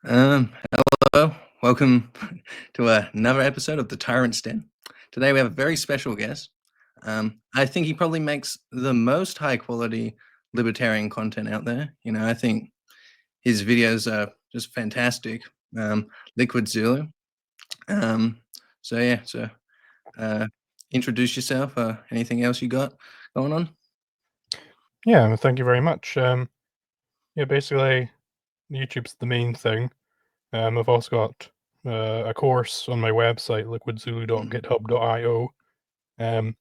Hello, welcome to another episode of the Tyrants Den. Today we have a very special guest. I think he probably makes the most high quality libertarian content out there. I think his videos are just fantastic. LiquidZulu. So introduce yourself. Anything else you got going on? Yeah, thank you very much. Basically, YouTube's the main thing. I've also got a course on my website, liquidzulu.github.io. I've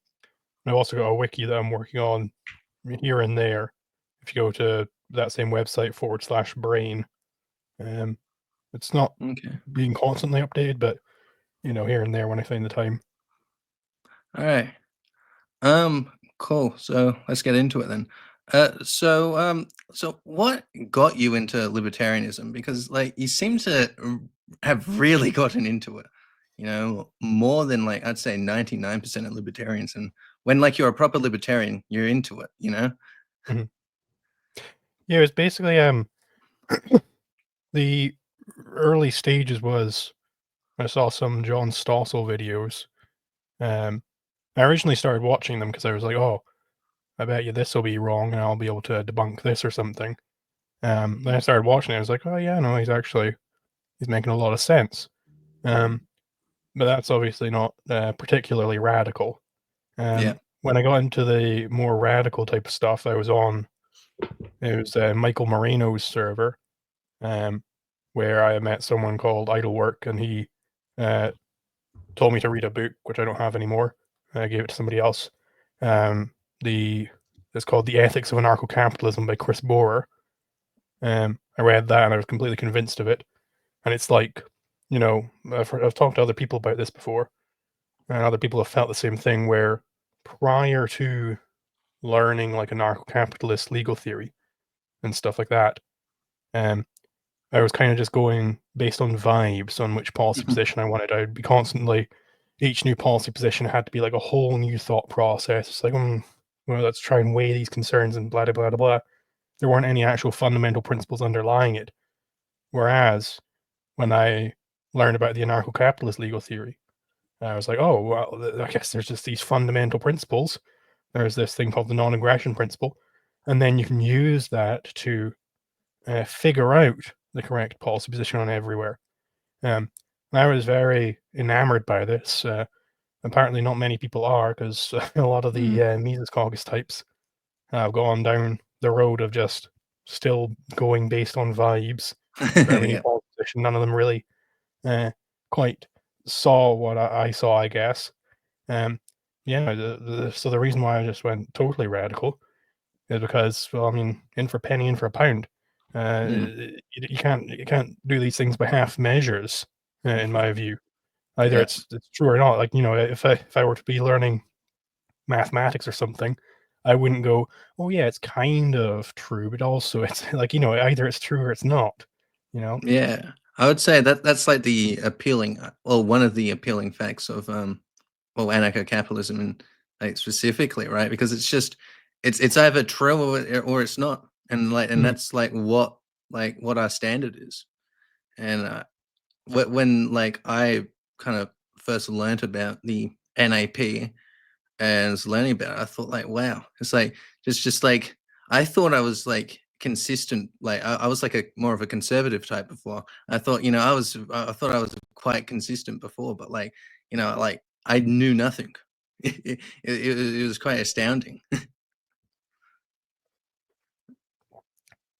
also got a wiki that I'm working on here and there. If you go to that same website /brain, it's not Okay. being constantly updated, but here and there when I find the time. All right. Cool. So let's get into it then. So what got you into libertarianism? Because you seem to have really gotten into it. More than I'd say 99% of libertarians, and when you're a proper libertarian, you're into it. Mm-hmm. Yeah, it was basically the early stages was I saw some John Stossel videos. I originally started watching them because I was like, oh, I bet you this will be wrong and I'll be able to debunk this or something. Then I started watching it. I was like, oh yeah, no, he's making a lot of sense. But that's obviously not particularly radical. Yeah. When I got into the more radical type of stuff, it was Michael Moreno's server, where I met someone called Idlework, and he told me to read a book, which I don't have anymore. I gave it to somebody else. It's called The Ethics of Anarcho-Capitalism by Chris Bohrer. I read that and I was completely convinced of it. And it's like, I've talked to other people about this before, and other people have felt the same thing where prior to learning anarcho-capitalist legal theory and stuff like that, I was kind of just going based on vibes on which policy position I wanted. I'd be constantly, each new policy position had to be like a whole new thought process. It's like, well, let's try and weigh these concerns and blah, blah, blah, blah. There weren't any actual fundamental principles underlying it. Whereas when I learned about the anarcho-capitalist legal theory, I was like, oh, well, I guess there's just these fundamental principles. There's this thing called the non-aggression principle. And then you can use that to figure out the correct policy position on everywhere. I was very enamored by this. Apparently, not many people are, because a lot of the Mises Caucus types have gone down the road of just still going based on vibes for every new Yeah. policy position. None of them really quite saw what I saw, I guess. So the reason why I just went totally radical is because, well, I mean, in for a penny, in for a pound. You can't do these things by half measures, in my view. Either Yeah. it's true or not. Like, if I were to be learning mathematics or something, I wouldn't go, oh yeah, it's kind of true, but also it's like, either it's true or it's not. Yeah. I would say that's the appealing, or one of the appealing facts of anarcho-capitalism, and specifically, right? Because it's either true or it's not, and Mhm. that's what our standard is. And when I kind of first learned about the NAP and was learning about it, I thought wow, it's just I thought I was consistent. I was a more of a conservative type before. I thought I thought I was quite consistent before, but I knew nothing. It was quite astounding.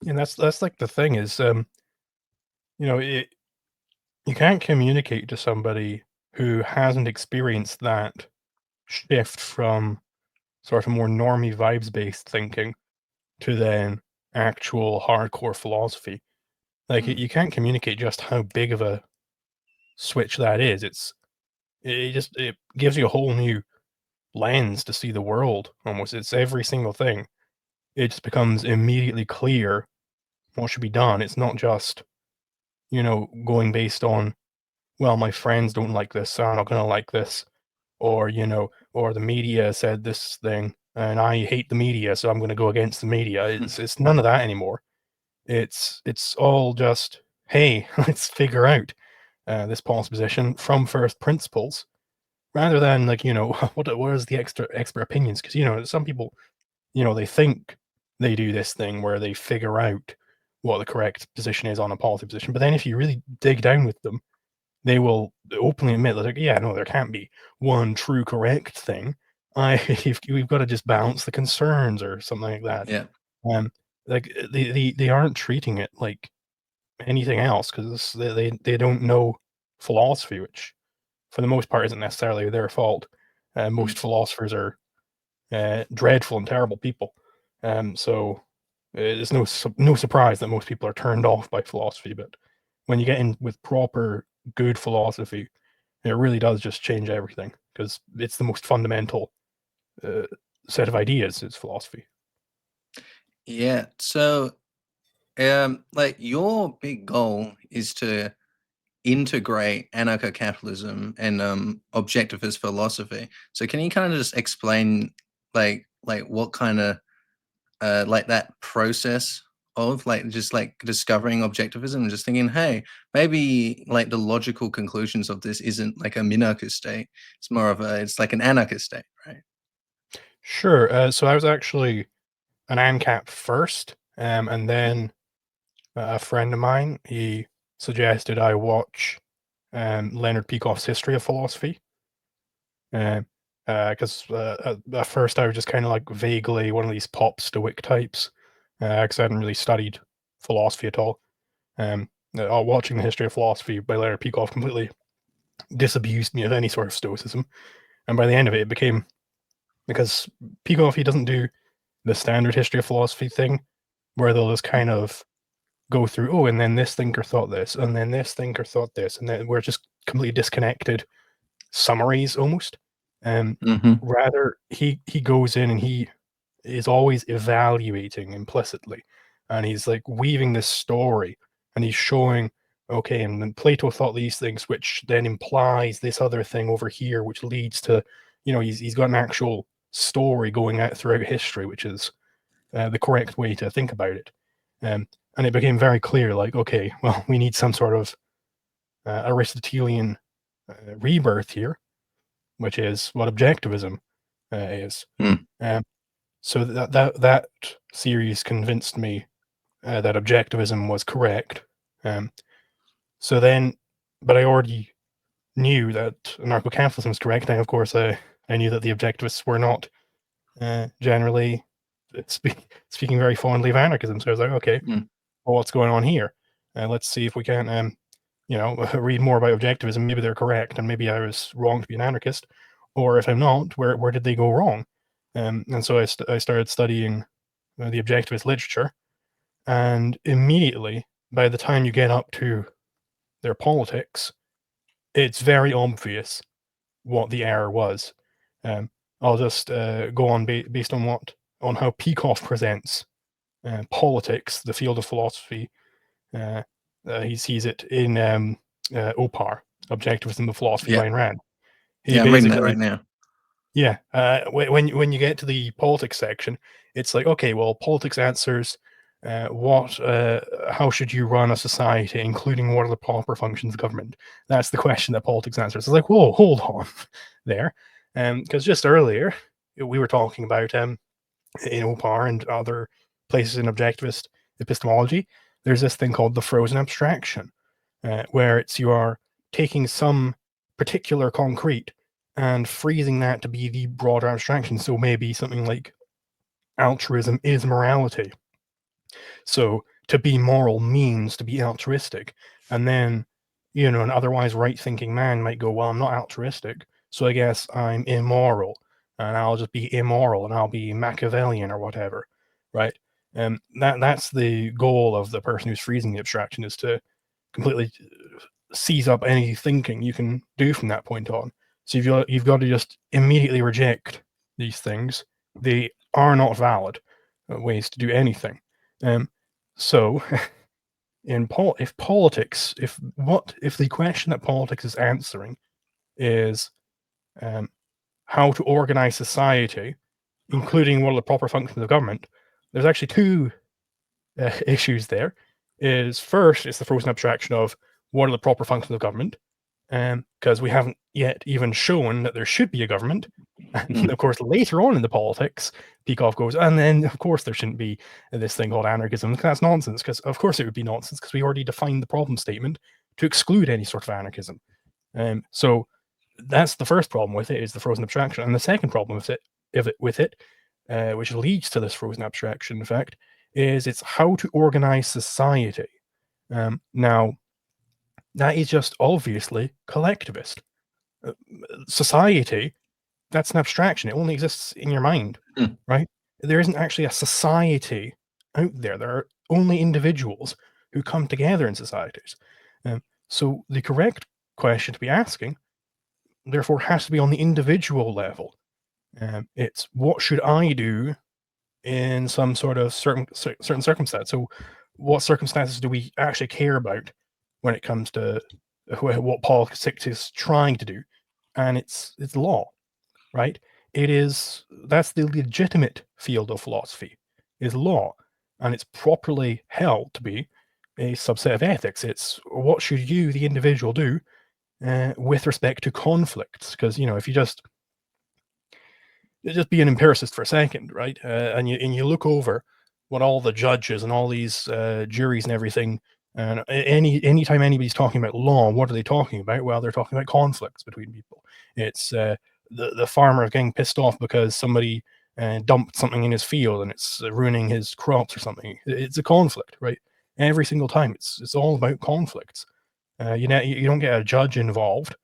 And that's like the thing is, you can't communicate to somebody who hasn't experienced that shift from sort of more normie vibes based thinking to then actual hardcore philosophy. Like, you can't communicate just how big of a switch that is. It gives you a whole new lens to see the world. Almost, it's every single thing. It just becomes immediately clear what should be done. It's not just going based on, well, my friends don't like this, so I'm not going to like this, or or the media said this thing and I hate the media, so I'm going to go against the media. It's none of that anymore. It's all just hey, let's figure out this policy position from first principles, rather than like, what is the expert opinions? Because some people, they think they do this thing where they figure out what the correct position is on a policy position, but then if you really dig down with them, they will openly admit that, like, yeah, no, there can't be one true correct thing. We've got to just balance the concerns or something like that. Yeah. Um, like they aren't treating it like anything else because they don't know philosophy, which for the most part isn't necessarily their fault. Most philosophers are dreadful and terrible people. So it's no surprise that most people are turned off by philosophy. But when you get in with proper good philosophy, it really does just change everything because it's the most fundamental set of ideas is philosophy. Yeah. So, like your big goal is to integrate anarcho-capitalism and objectivist philosophy. So, can you kind of just explain, like what kind of like that process of like just like discovering objectivism and just thinking, hey, maybe like the logical conclusions of this isn't like a minarchist state. It's more of it's like an anarchist state, right? Sure. So I was actually an ANCAP first, and then a friend of mine he suggested I watch Leonard Peikoff's History of Philosophy. Because at first I was just kind of like vaguely one of these pop stoic types, because I hadn't really studied philosophy at all. Watching the History of Philosophy by Leonard Peikoff completely disabused me of any sort of stoicism, and by the end of it, it became because Peikoff he doesn't do the standard history of philosophy thing where they'll just kind of go through, oh, and then this thinker thought this, and then this thinker thought this, and then we're just completely disconnected summaries almost. Um, Mm-hmm. Rather, he goes in and he is always evaluating implicitly, and he's like weaving this story, and he's showing, okay, and then Plato thought these things, which then implies this other thing over here, which leads to, he's got an actual story going out throughout history, which is the correct way to think about it. And it became very clear, like, okay, well, we need some sort of Aristotelian rebirth here, which is what objectivism is. Mm. Um, so that series convinced me that objectivism was correct. Um, so then, but I already knew that anarcho-capitalism was correct. And of course, I knew that the objectivists were not generally speaking very fondly of anarchism. So I was like, okay, Mm. well, what's going on here? Let's see if we can, read more about objectivism. Maybe they're correct, and maybe I was wrong to be an anarchist, or if I'm not, where did they go wrong? And so I started studying the objectivist literature, and immediately, by the time you get up to their politics, it's very obvious what the error was. Um, I'll just go on based on how Peikoff presents politics, the field of philosophy. Uh, he sees it in OPAR, Objectivism of Philosophy Yeah. by Ayn Rand. He Yeah, I'm reading that basically, right now. yeah, when you get to the politics section, it's like, okay, well, politics answers how should you run a society, including what are the proper functions of government? That's the question that politics answers. It's like, whoa, hold on there. Because just earlier, we were talking about in OPAR and other places in objectivist epistemology, there's this thing called the frozen abstraction, where it's you are taking some particular concrete and freezing that to be the broader abstraction. So maybe something like altruism is morality. So to be moral means to be altruistic. And then, an otherwise right thinking man might go, well, I'm not altruistic. So I guess I'm immoral and I'll just be immoral and I'll be Machiavellian or whatever. Right. That's the goal of the person who's freezing the abstraction is to completely seize up any thinking you can do from that point on. So you've got to just immediately reject these things. They are not valid ways to do anything. So if politics, if the question that politics is answering is how to organize society, including what are the proper functions of government, there's actually two issues there. is first, it's the frozen abstraction of what are the proper functions of government, because we haven't yet even shown that there should be a government. And of course, later on in the politics, Peikoff goes, and then of course there shouldn't be this thing called anarchism. That's nonsense, because of course it would be nonsense, because we already defined the problem statement to exclude any sort of anarchism. So that's the first problem with it, is the frozen abstraction. And the second problem with it, which leads to this frozen abstraction, in fact, is it's how to organize society. Now, that is just obviously collectivist. Society, that's an abstraction. It only exists in your mind, right? There isn't actually a society out there. There are only individuals who come together in societies. So the correct question to be asking, therefore, has to be on the individual level. It's what should I do in some sort of certain circumstance. So what circumstances do we actually care about when it comes to what politics is trying to do? And it's law, right? That's the legitimate field of philosophy, is law, and it's properly held to be a subset of ethics. It's what should you, the individual, do with respect to conflicts? Because if you just be an empiricist for a second, right? And you look over what all the judges and all these juries and everything, and anytime anybody's talking about law, what are they talking about? Well, they're talking about conflicts between people. It's the farmer getting pissed off because somebody dumped something in his field and it's ruining his crops or something. It's a conflict, right? Every single time, it's all about conflicts. You don't get a judge involved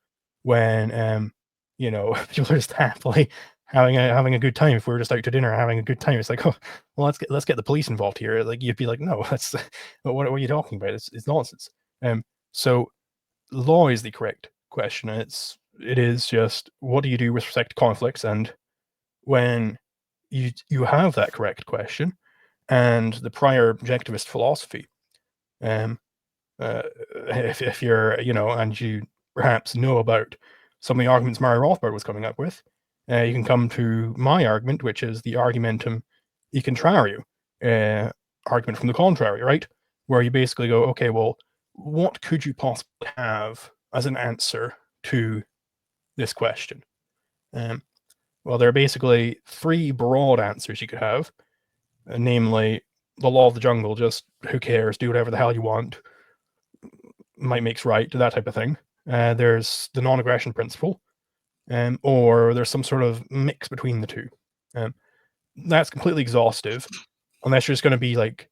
when people are just happily having a good time. If we're just out to dinner having a good time, it's like, oh, well, let's get the police involved here. Like, you'd be like, no, that's what are you talking about? It's nonsense. So law is the correct question. It is just, what do you do with respect to conflicts? And when you have that correct question and the prior objectivist philosophy, if you're and you perhaps know about some of the arguments Murray Rothbard was coming up with, you can come to my argument, which is the argumentum e contrario, argument from the contrary, right? Where you basically go, okay, well, what could you possibly have as an answer to this question? Well, there are basically three broad answers you could have, namely the law of the jungle, just who cares, do whatever the hell you want, might makes right, that type of thing. There's the non-aggression principle, or there's some sort of mix between the two. That's completely exhaustive, unless you're just going to be like,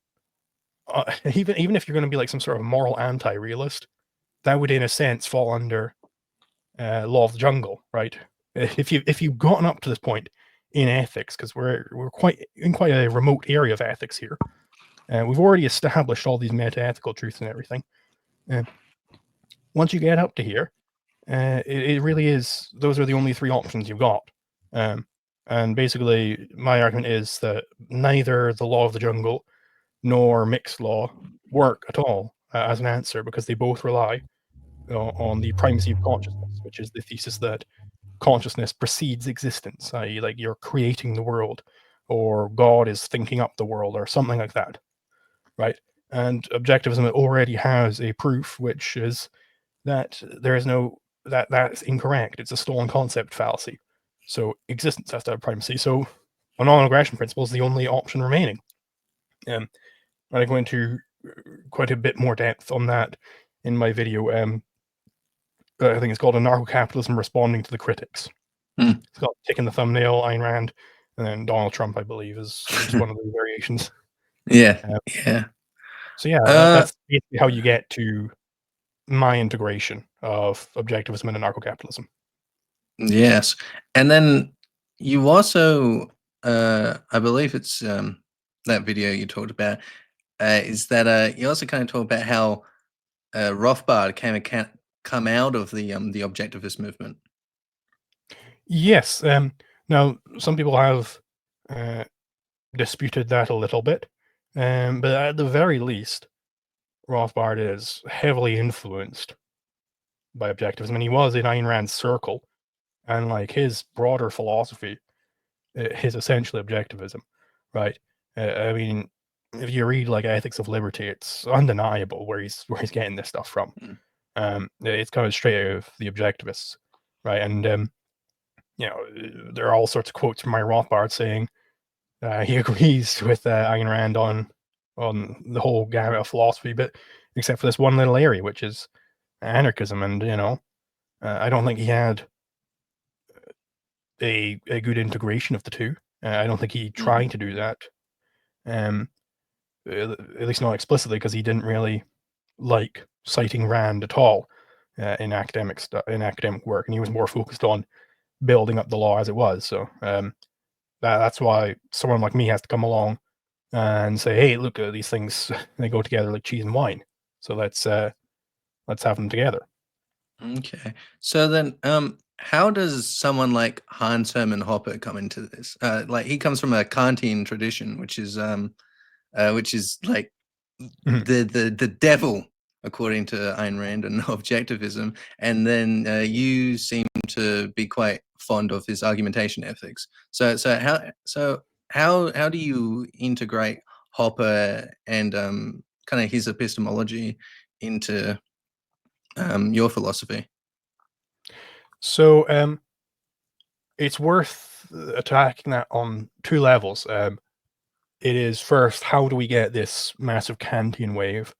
even if you're going to be like some sort of moral anti-realist, that would in a sense fall under law of the jungle, right? If you've gotten up to this point in ethics, because we're quite a remote area of ethics here, and we've already established all these meta-ethical truths and everything. Once you get up to here, it really is, those are the only three options you've got. And basically, my argument is that neither the law of the jungle nor mixed law work at all as an answer, because they both rely on the primacy of consciousness, which is the thesis that consciousness precedes existence, i.e., like you're creating the world, or God is thinking up the world, or something like that, right? And objectivism already has a proof, which is that there is no, that's incorrect. It's a stolen concept fallacy. So existence has to have primacy. So a non-aggression principle is the only option remaining. And I go into quite a bit more depth on that in my video. I think it's called Anarcho-Capitalism Responding to the Critics. It's got Tick in the thumbnail, Ayn Rand, and then Donald Trump, I believe, is one of the variations. Yeah. So yeah, that's basically how you get to my integration of objectivism and anarcho-capitalism. Yes. And then you also, I believe it's that video you talked about, is that you also kind of talk about how Rothbard come out of the objectivist movement. Yes. Now, some people have disputed that a little bit, but at the very least, Rothbard is heavily influenced by objectivism, and he was in Ayn Rand's circle, and like his broader philosophy is essentially objectivism, right? I mean, if you read like Ethics of Liberty, it's undeniable where he's getting this stuff from. It's kind of straight out of the Objectivists, right? And there are all sorts of quotes from Rothbard saying he agrees with Ayn Rand on the whole gamut of philosophy, but except for this one little area, which is anarchism. And I don't think he had a good integration of the two. I don't think he tried to do that. At least not explicitly, because he didn't really like citing Rand at all in academic work, and he was more focused on building up the law as it was. So that's why someone like me has to come along and say, "Hey, look, these things they go together like cheese and wine. So let's have them together." Okay. So then, how does someone like Hans Hermann Hoppe come into this? Like he comes from a Kantian tradition, which is like the devil, according to Ayn Rand and Objectivism. And then you seem to be quite fond of his argumentation ethics. So how do you integrate Hoppe and kind of his epistemology into your philosophy? So it's worth attacking that on two levels. It is first, how do we get this massive Kantian wave?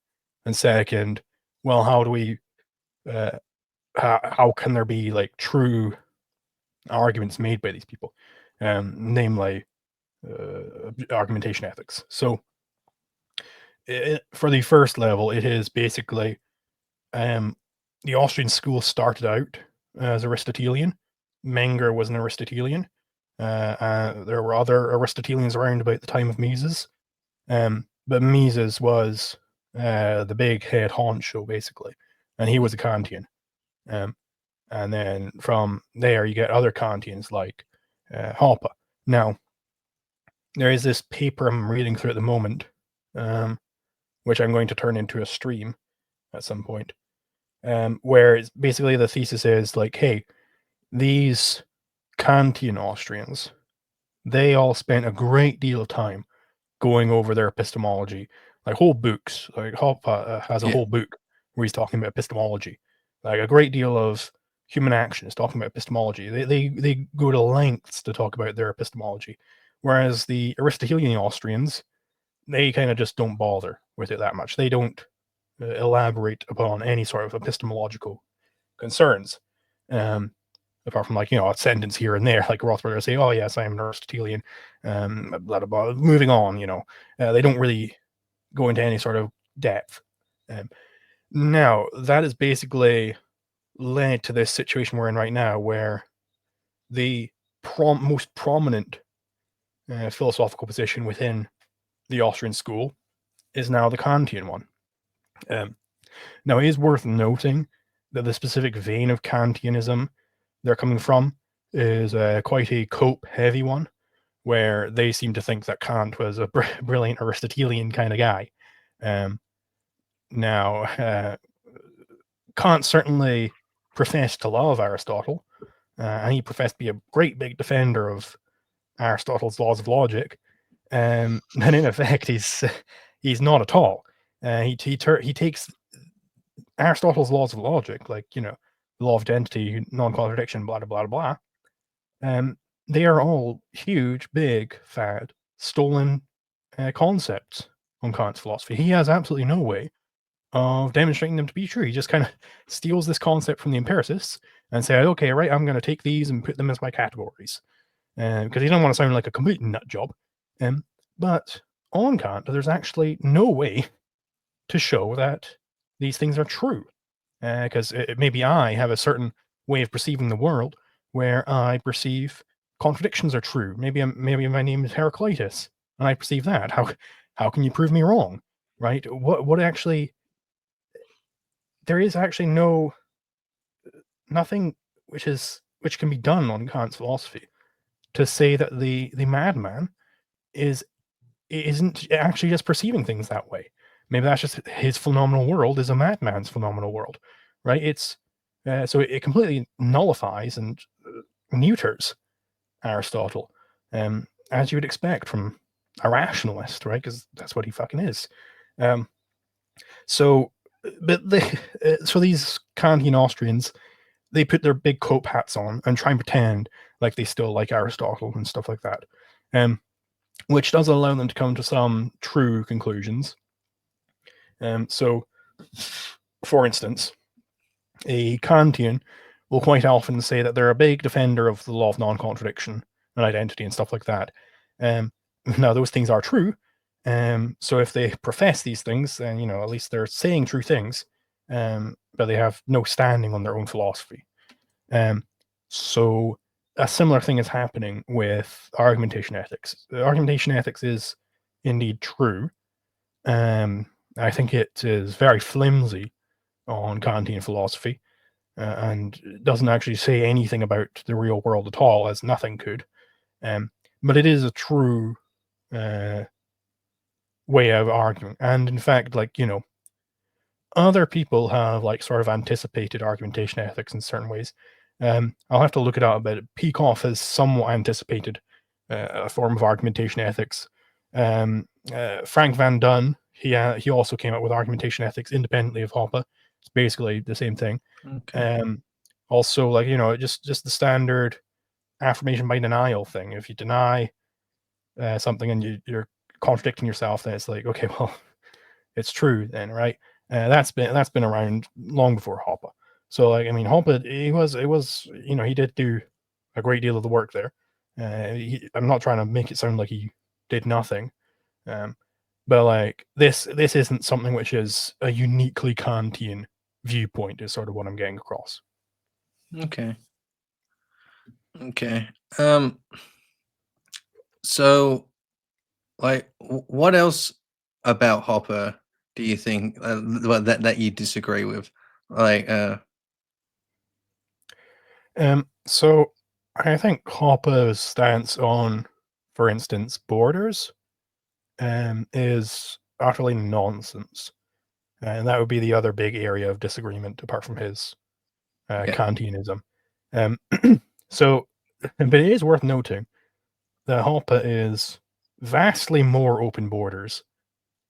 And second, well, how do we, how can there be like true arguments made by these people, namely argumentation ethics? So for the first level, it is basically the Austrian school started out as Aristotelian. Menger was an Aristotelian. There were other Aristotelians around about the time of Mises, but Mises was the big head honcho, basically, and he was a Kantian. And then from there, you get other Kantians like Hoppe. Now, there is this paper I'm reading through at the moment, which I'm going to turn into a stream at some point, where it's basically the thesis is like, hey, these Kantian Austrians, they all spent a great deal of time going over their epistemology, like whole books. Like Hoppe has a whole book where he's talking about epistemology. Like a great deal of human action is talking about epistemology. They go to lengths to talk about their epistemology, whereas the Aristotelian Austrians, they kind of just don't bother with it that much. They don't elaborate upon any sort of epistemological concerns. Apart from like, a sentence here and there, like Rothbard will say, "Oh yes, I am an Aristotelian," blah, blah, blah. Moving on, they don't really go into any sort of depth. Now, that has basically led to this situation we're in right now, where the most prominent philosophical position within the Austrian school is now the Kantian one. Now, it is worth noting that the specific vein of Kantianism they're coming from is quite a Cope-heavy one, where they seem to think that Kant was a brilliant Aristotelian kind of guy. Now, Kant certainly professed to love Aristotle, and he professed to be a great big defender of Aristotle's laws of logic. And in effect, he's not at all. He takes Aristotle's laws of logic, like the law of identity, non-contradiction, blah blah blah blah. They are all huge, big, fat, stolen concepts on Kant's philosophy. He has absolutely no way of demonstrating them to be true. He just kind of steals this concept from the empiricists and say, "Okay, right, I'm going to take these and put them as my categories," because he doesn't want to sound like a complete nut job. But on Kant, there's actually no way to show that these things are true, because maybe I have a certain way of perceiving the world where I perceive contradictions are true. Maybe my name is Heraclitus, and I perceive that. How can you prove me wrong, right? What actually? There is actually nothing which can be done on Kant's philosophy to say that the madman isn't actually just perceiving things that way. Maybe that's just his phenomenal world is a madman's phenomenal world, right? It's so it completely nullifies and neuters Aristotle, as you would expect from a rationalist, right? Because that's what he fucking is. So these Kantian Austrians, they put their big cope hats on and try and pretend like they still like Aristotle and stuff like that, which does allow them to come to some true conclusions. So, for instance, a Kantian will quite often say that they're a big defender of the law of non-contradiction and identity and stuff like that. Now, those things are true. So if they profess these things, then, at least they're saying true things, but they have no standing on their own philosophy. So a similar thing is happening with argumentation ethics. Argumentation ethics is indeed true. I think it is very flimsy on Kantian philosophy, and doesn't actually say anything about the real world at all, as nothing could. But it is a true way of arguing. And in fact, other people have sort of anticipated argumentation ethics in certain ways. I'll have to look it up, but Peikoff has somewhat anticipated a form of argumentation ethics. Frank Van Dun, he also came up with argumentation ethics independently of Hoppe. It's basically the same thing. Okay. Also, just the standard affirmation by denial thing. If you deny something and you're contradicting yourself, then it's like, okay, well, it's true then, right? That's been around long before Hoppe. So, Hoppe, he did do a great deal of the work there. I'm not trying to make it sound like he did nothing, but this isn't something which is a uniquely Kantian viewpoint, is sort of what I'm getting across. Okay. So, what else about Hopper do you think that you disagree with? So I think Hoppe's stance on, for instance, borders, is utterly nonsense, and that would be the other big area of disagreement apart from his Kantianism. So, but it is worth noting that Hoppe is vastly more open borders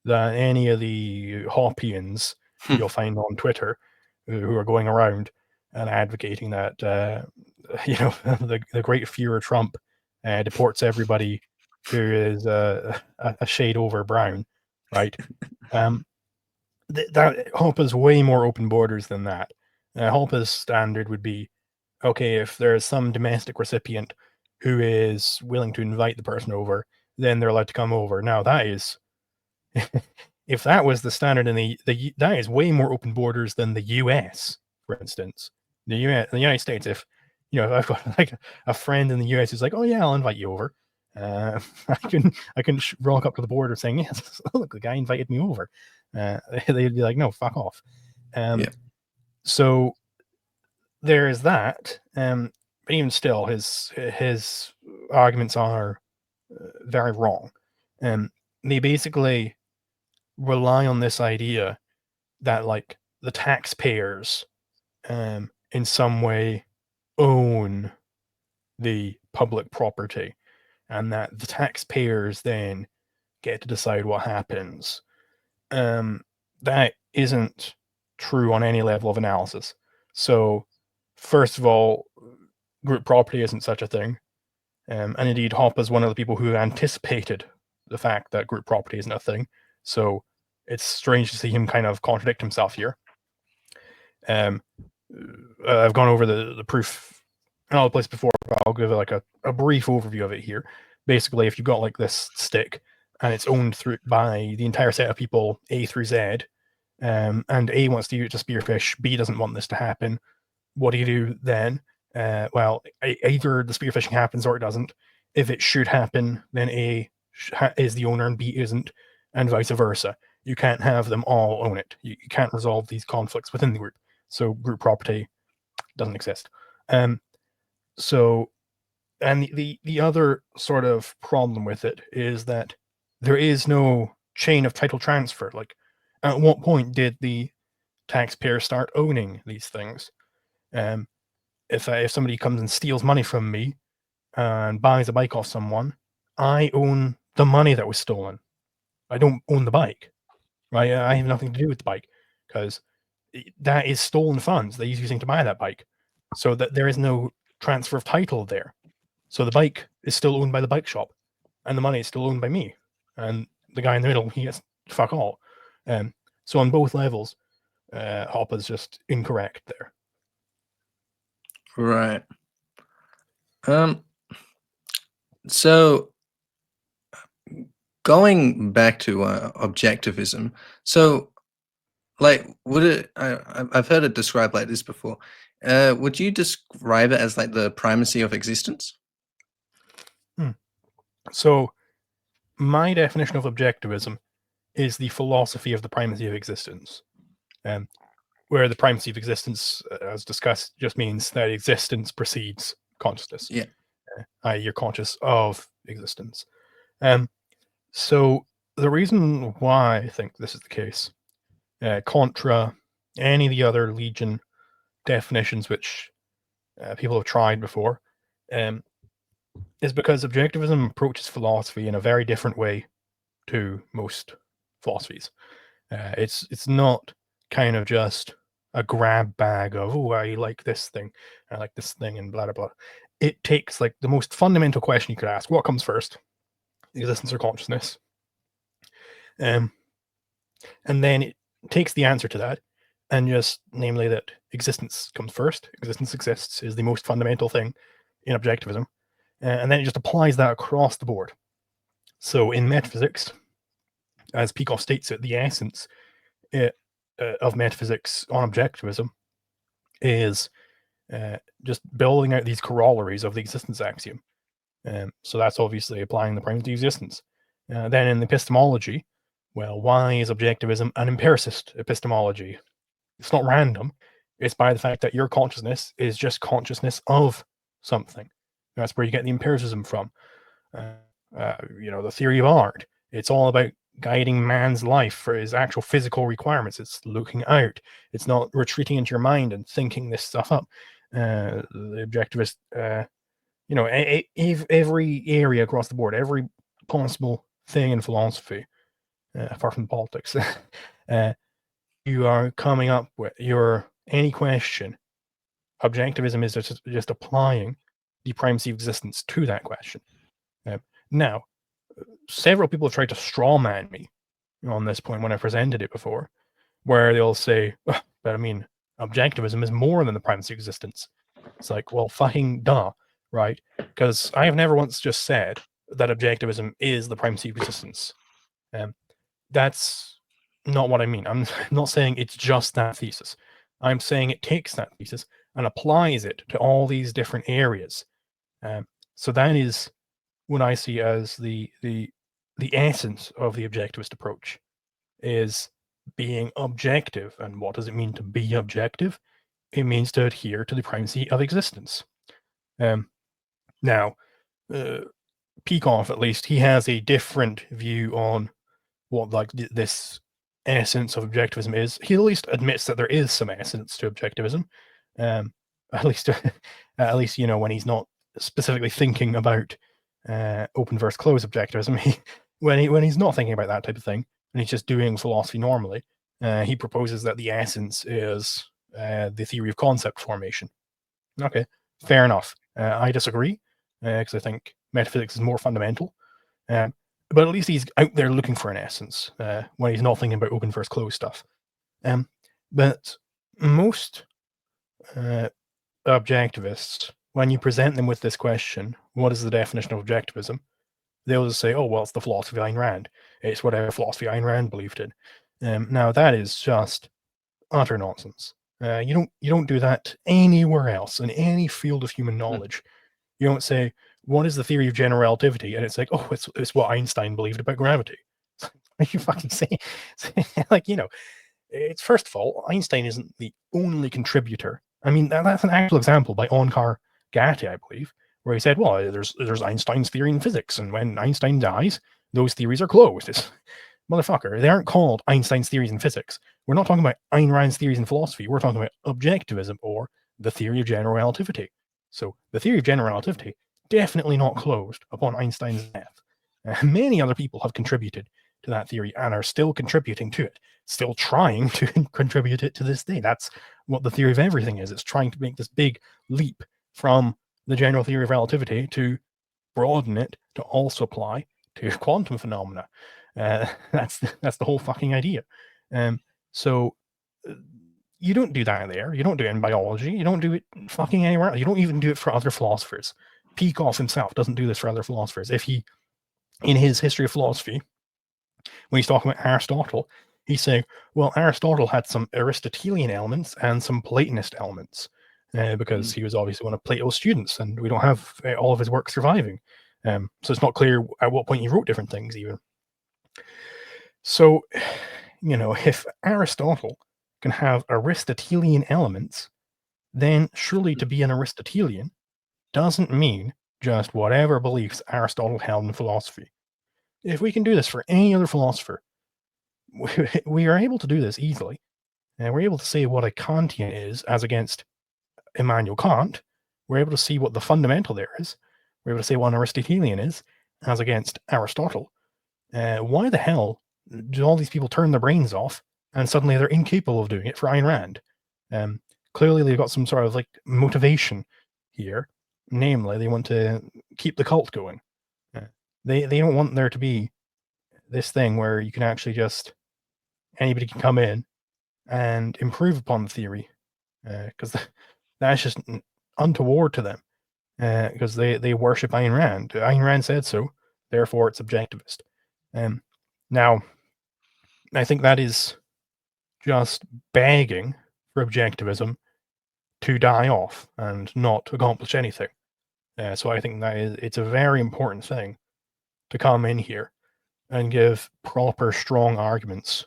than any of the Hoppians you'll find on Twitter who are going around and advocating that the great Führer Trump deports everybody who is a shade over brown, right? That Hoppe's way more open borders than that. Hoppe's standard would be, okay, if there's some domestic recipient who is willing to invite the person over, then they're allowed to come over. Now that is, if that was the standard in that is way more open borders than the US, for instance. The United States, if I've got a friend in the US who's like, oh yeah, I'll invite you over. I can rock up to the border saying, yes, look, the guy invited me over. They'd be like, no, fuck off. So there is that. But even still, his arguments are very wrong. They basically rely on this idea that the taxpayers in some way own the public property, and that the taxpayers then get to decide what happens. That isn't true on any level of analysis. So, first of all, group property isn't such a thing. And indeed, Hoppe is one of the people who anticipated the fact that group property isn't a thing. So it's strange to see him kind of contradict himself here. I've gone over the proof in all the places before, but I'll give a brief overview of it here. Basically, if you've got this stick and it's owned by the entire set of people A through Z, and A wants to use it to spearfish, B doesn't want this to happen, what do you do then? Well, either the spearfishing happens or it doesn't. If it should happen, then A is the owner and B isn't, and vice versa. You can't have them all own it. You can't resolve these conflicts within the group. So group property doesn't exist. So, and the other sort of problem with it is that there is no chain of title transfer. At what point did the taxpayer start owning these things? If somebody comes and steals money from me and buys a bike off someone, I own the money that was stolen. I don't own the bike, right? I have nothing to do with the bike because that is stolen funds that he's using to buy that bike. So that there is no transfer of title there. So the bike is still owned by the bike shop, and the money is still owned by me. And the guy in the middle, he gets fuck all. So on both levels, Hopper's just incorrect there. Right. So going back to objectivism, so like, would it? I've heard it described like this before. Would you describe it as like the primacy of existence? So my definition of objectivism is the philosophy of the primacy of existence, where the primacy of existence, as discussed, just means that existence precedes consciousness. Yeah. You're conscious of existence. So the reason why I think this is the case, contra any of the other Legion definitions which people have tried before, is because objectivism approaches philosophy in a very different way to most philosophies. It's not kind of just a grab bag of, oh, I like this thing, I like this thing, and blah, blah, blah. It takes like the most fundamental question you could ask: what comes first, existence or consciousness? And then it takes the answer to that, and just namely that existence comes first. Existence exists is the most fundamental thing in objectivism, and then it just applies that across the board. So in metaphysics, as Peikoff states it, the essence of metaphysics on objectivism is just building out these corollaries of the existence axiom. So that's obviously applying the primacy of existence. Then in epistemology, well, why is objectivism an empiricist epistemology? It's not random. It's by the fact that your consciousness is just consciousness of something. That's where you get the empiricism from. The theory of art. It's all about guiding man's life for his actual physical requirements. It's looking out. It's not retreating into your mind and thinking this stuff up. The objectivist, every area across the board, every possible thing in philosophy, apart from politics, you are coming up with any question. Objectivism is just applying the primacy of existence to that question. Now, several people have tried to straw man me on this point when I presented it before, where they'll say, oh, but I mean, objectivism is more than the primacy of existence. It's like, well, fucking duh, right? Because I have never once just said that objectivism is the primacy of existence. That's not what I mean. I'm not saying it's just that thesis. I'm saying it takes that thesis and applies it to all these different areas. So that is what I see as the essence of the objectivist approach, is being objective. And what does it mean to be objective? It means to adhere to the primacy of existence. Now, Peikoff, at least, he has a different view on what this essence of objectivism is. He at least admits that there is some essence to objectivism. At least when he's not specifically thinking about open versus closed objectivism. When he's not thinking about that type of thing, and he's just doing philosophy normally, he proposes that the essence is the theory of concept formation. Okay, fair enough. I disagree, because I think metaphysics is more fundamental. But at least he's out there looking for an essence when he's not thinking about open versus closed stuff. But most objectivists, when you present them with this question, what is the definition of objectivism? They'll just say, oh, well, it's the philosophy of Ayn Rand. It's whatever philosophy Ayn Rand believed in. Now, that is just utter nonsense. You don't do that anywhere else in any field of human knowledge. You don't say, what is the theory of general relativity? And it's like, oh, it's what Einstein believed about gravity. Are you fucking saying? It's, first of all, Einstein isn't the only contributor. I mean, that's an actual example by Onkar Gatti, I believe, where he said, well, there's Einstein's theory in physics, and when Einstein dies, those theories are closed. It's, motherfucker, they aren't called Einstein's theories in physics. We're not talking about Ayn Rand's theories in philosophy. We're talking about objectivism, or the theory of general relativity. So the theory of general relativity, definitely not closed upon Einstein's death. Many other people have contributed to that theory and are still contributing to it, still trying to contribute it to this day. That's what the theory of everything is. It's trying to make this big leap from the general theory of relativity to broaden it to also apply to quantum phenomena. That's the whole fucking idea. So you don't do that there. You don't do it in biology. You don't do it fucking anywhere else. You don't even do it for other philosophers. Peikoff himself doesn't do this for other philosophers. If he, in his history of philosophy, when he's talking about Aristotle, he's saying, well, Aristotle had some Aristotelian elements and some Platonist elements, because he was obviously one of Plato's students, and we don't have all of his work surviving. So it's not clear at what point he wrote different things, even. So, if Aristotle can have Aristotelian elements, then surely to be an Aristotelian doesn't mean just whatever beliefs Aristotle held in philosophy. If we can do this for any other philosopher, we are able to do this easily. And we're able to say what a Kantian is as against Immanuel Kant. We're able to see what the fundamental there is. We're able to say what an Aristotelian is as against Aristotle. Why the hell do all these people turn their brains off and suddenly they're incapable of doing it for Ayn Rand? Clearly they've got some sort of motivation here. Namely, they want to keep the cult going. They don't want there to be this thing where you can actually just, anybody can come in and improve upon the theory, because that's just untoward to them, because they worship Ayn Rand. Ayn Rand said so, therefore it's objectivist. Now, I think that is just begging for objectivism to die off and not accomplish anything. So I think it's a very important thing to come in here and give proper, strong arguments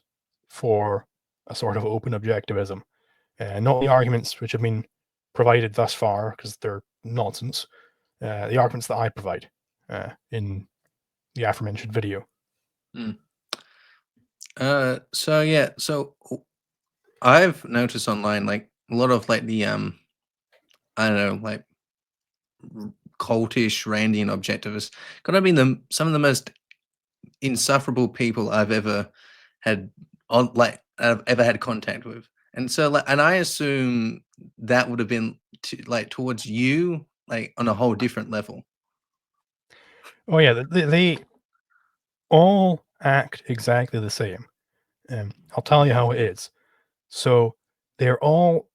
for a sort of open objectivism. Not the arguments which have been provided thus far, because they're nonsense. The arguments that I provide in the aforementioned video. So I've noticed online, a lot of the I don't know, cultish Randian objectivists gotta be some of the most insufferable people I've ever had I've ever had contact with. And so and I assume that would have been towards you, on a whole different level. Oh yeah, they all act exactly the same. I'll tell you how it is. So they're all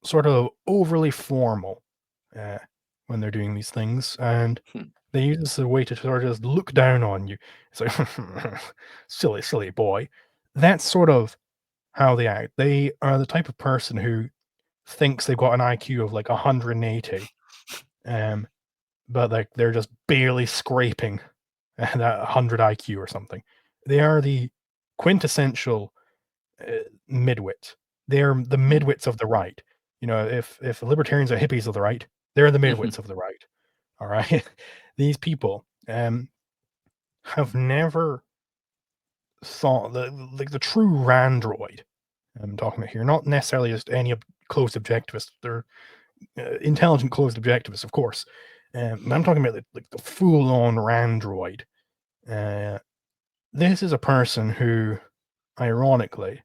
sort of overly formal when they're doing these things, and they use this as a way to sort of just look down on you. It's like, silly boy. That's sort of how they act. They are the type of person who thinks they've got an IQ of 180, but they're just barely scraping that 100 IQ or something. They are the quintessential midwit. They're the midwits of the right. If libertarians are hippies of the right, they're the midwits of the right. All right. These people have never thought the true Randroid I'm talking about here, not necessarily just any closed objectivist. They're intelligent closed objectivists, of course. I'm talking about the full-on Randroid. This is a person who, ironically,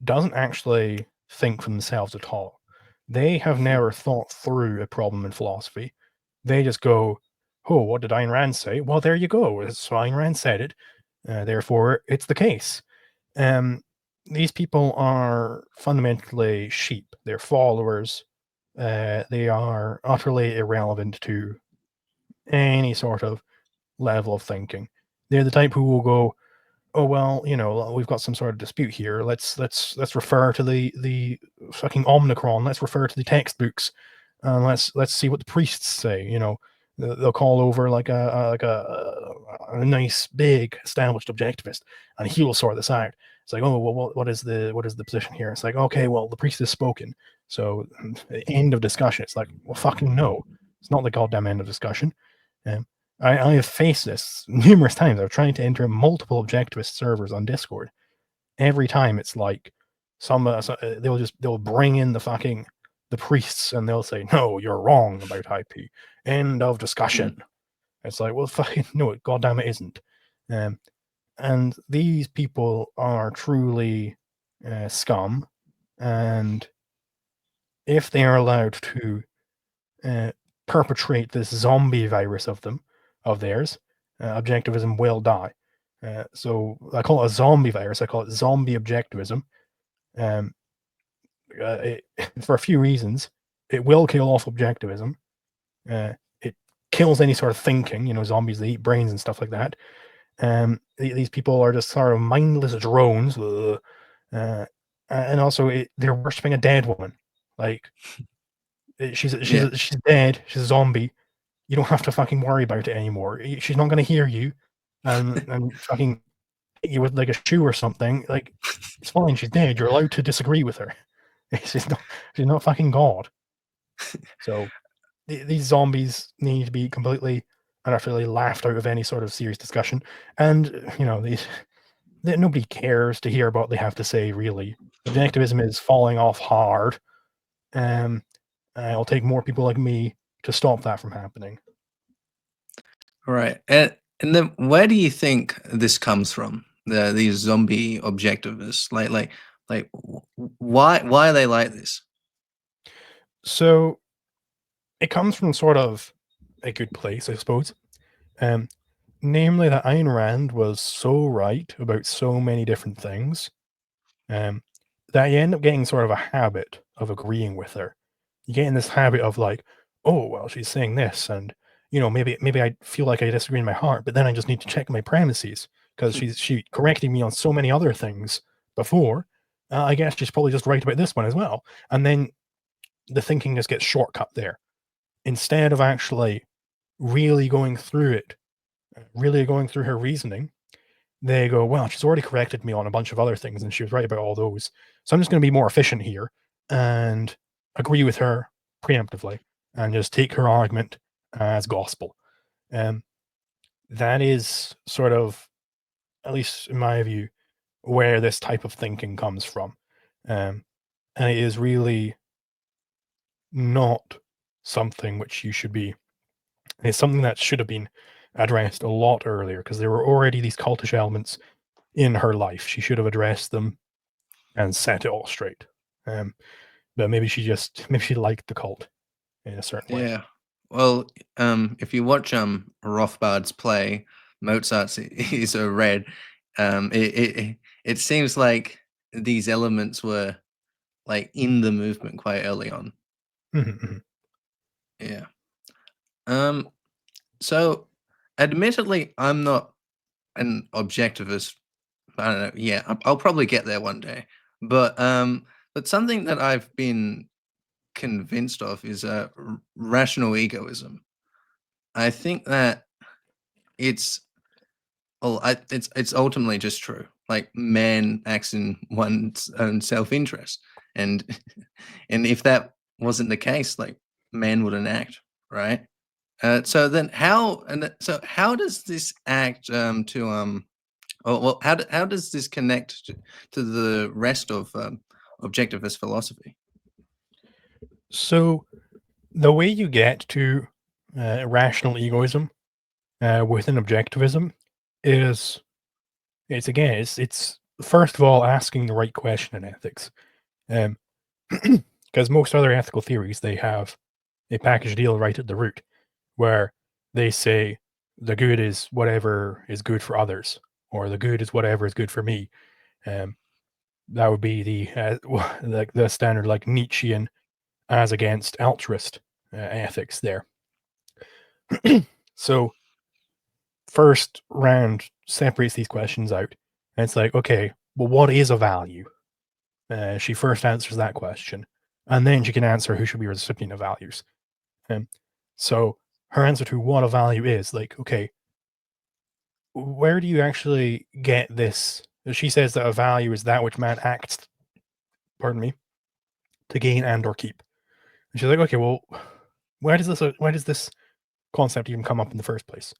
doesn't actually think for themselves at all. They have never thought through a problem in philosophy. They just go, oh, what did Ayn Rand say? Well, there you go. So Ayn Rand said it. Therefore, it's the case. These people are fundamentally sheep. They're followers. They are utterly irrelevant to any sort of level of thinking. They're the type who will go, oh well, we've got some sort of dispute here. Let's refer to the fucking Omicron. Let's refer to the textbooks, and let's see what the priests say. They'll call over a nice big established objectivist, and he will sort this out. It's like, oh well, what is the position here? It's like, okay, well, the priest has spoken, so end of discussion. It's like, well, fucking no, it's not the goddamn end of discussion. I have faced this numerous times. I've tried to enter multiple objectivist servers on Discord. Every time it's like they'll bring in the priests and they'll say, no, you're wrong about IP. End of discussion. It's like, well, fucking no, goddamn it isn't. And these people are truly scum, and if they are allowed to perpetrate this zombie virus of theirs, objectivism will die. So I call it a zombie virus. I call it zombie objectivism. For a few reasons, it will kill off objectivism. It kills any sort of thinking. Zombies, they eat brains and stuff like that. These people are just sort of mindless drones, and also they're worshipping a dead woman. Like she's dead. She's a zombie. You don't have to fucking worry about it anymore. She's not going to hear you, and fucking hit you with like a shoe or something. Like it's fine. She's dead. You're allowed to disagree with her. She's not fucking God. So these zombies need to be completely and utterly laughed out of any sort of serious discussion. And nobody cares to hear about what they have to say. Really, objectivism is falling off hard. It'll take more people like me to stop that from happening. Right. And then where do you think this comes from? These zombie objectivists, like why are they like this? So it comes from sort of a good place, I suppose. Namely that Ayn Rand was so right about so many different things that you end up getting sort of a habit of agreeing with her. You get in this habit of like, oh, well, she's saying this, and maybe I feel like I disagree in my heart, but then I just need to check my premises because she corrected me on so many other things before. I guess she's probably just right about this one as well. And then the thinking just gets shortcut there. Instead of actually really going through it, really going through her reasoning, they go, well, she's already corrected me on a bunch of other things and she was right about all those. So I'm just going to be more efficient here and agree with her preemptively and just take her argument as gospel. That is sort of, at least in my view, where this type of thinking comes from. And it is really not something which you should be. It's something that should have been addressed a lot earlier because there were already these cultish elements in her life. She should have addressed them and set it all straight. But maybe she liked the cult in a certain way. Yeah. Well, if you watch Rothbard's play, Mozart's Is a Red, it seems like these elements were like in the movement quite early on. Mm-hmm. Yeah. So admittedly, I'm not an objectivist. I don't know. Yeah, I'll probably get there one day. But something that I've been convinced of is rational egoism. I think that it's it's ultimately just true. Like man acts in one's own self-interest, and and if that wasn't the case, like man wouldn't act, right? So how does this act to well, how does this connect to the rest of objectivist philosophy? So the way you get to rational egoism within objectivism is it's first of all asking the right question in ethics, because most other ethical theories, they have a package deal right at the root where they say the good is whatever is good for others, or the good is whatever is good for me. That would be like the standard, like Nietzschean as against altruist ethics there. So first, Rand separates these questions out, and it's like, okay, well, what is a value? She first answers that question, and then she can answer who should be a recipient of values. So her answer to what a value is, like, okay, where do you actually get this? She says that a value is that which man acts, pardon me, to gain and or keep. And she's like, okay, well, where does this concept even come up in the first place?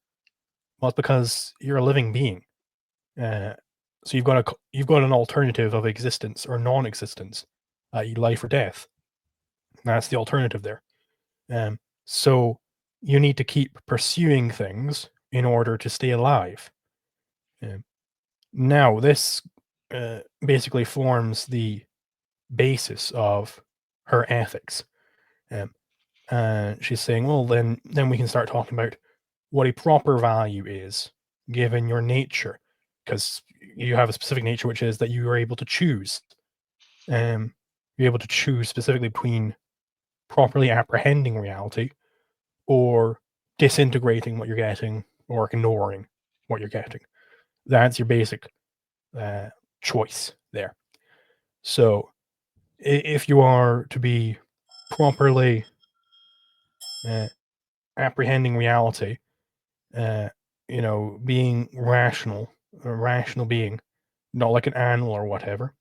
Well, it's because you're a living being. So you've got an alternative of existence or non-existence, i.e., life or death. That's the alternative there. So you need to keep pursuing things in order to stay alive. Now, this basically forms the basis of her ethics. She's saying, well, then we can start talking about what a proper value is given your nature, because you have a specific nature, which is that you are able to choose. You're able to choose specifically between properly apprehending reality or disintegrating what you're getting or ignoring what you're getting. That's your basic choice there. So if you are to be properly apprehending reality, being rational, a rational being, not like an animal or whatever,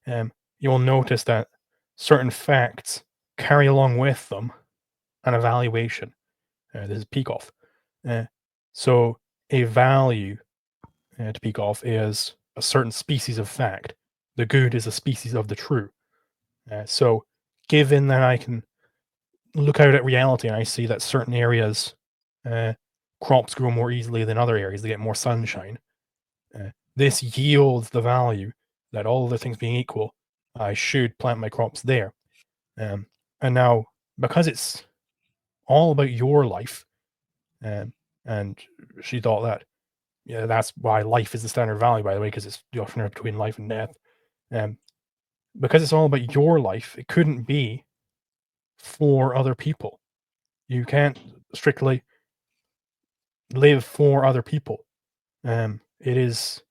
you will notice that certain facts carry along with them an evaluation. This is Peikoff. So a value to Peikoff is a certain species of fact. The good is a species of the true. So given that I can look out at reality and I see that certain areas crops grow more easily than other areas, they get more sunshine, this yields the value that all other things being equal, I should plant my crops there. And now, because it's all about your life, and she thought that, that's why life is the standard value, by the way, because it's the alternative between life and death. Because it's all about your life, it couldn't be for other people. You can't strictly live for other people. It's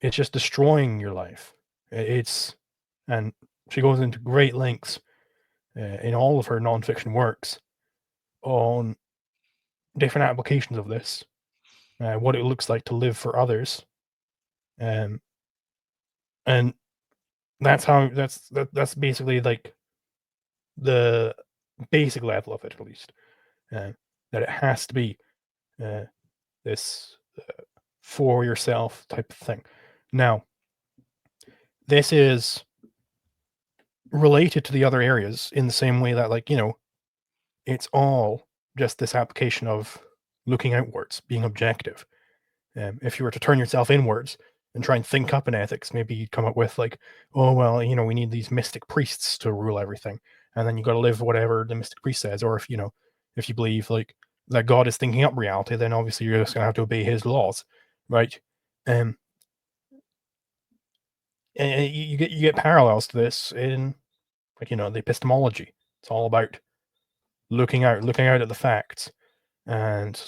just destroying your life. And she goes into great lengths in all of her nonfiction works on different applications of this, what it looks like to live for others, and that's basically like the basic level of it, at least, that it has to be this for yourself type of thing. Now, this is related to the other areas in the same way that, like, it's all just this application of looking outwards, being objective. If you were to turn yourself inwards and try and think up an ethics, maybe you'd come up with like, oh, well, we need these mystic priests to rule everything. And then you got to live whatever the mystic priest says. Or if you believe like that God is thinking up reality, then obviously you're just going to have to obey his laws, right? And you get parallels to this in, like, the epistemology. It's all about looking out at the facts, and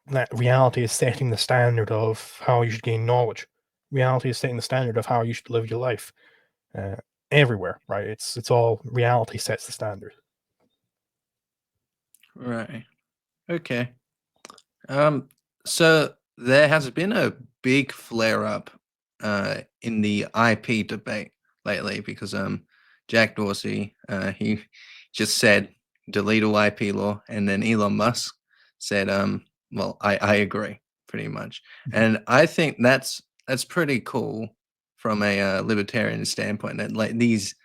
that reality is setting the standard of how you should gain knowledge. Reality is setting the standard of how you should live your life, everywhere, right? It's all reality sets the standard. Right. Okay. So there has been a big flare up in the IP debate lately because Jack Dorsey he just said delete all IP law, and then Elon Musk said well, I agree pretty much. And I think that's pretty cool from a libertarian standpoint, that like these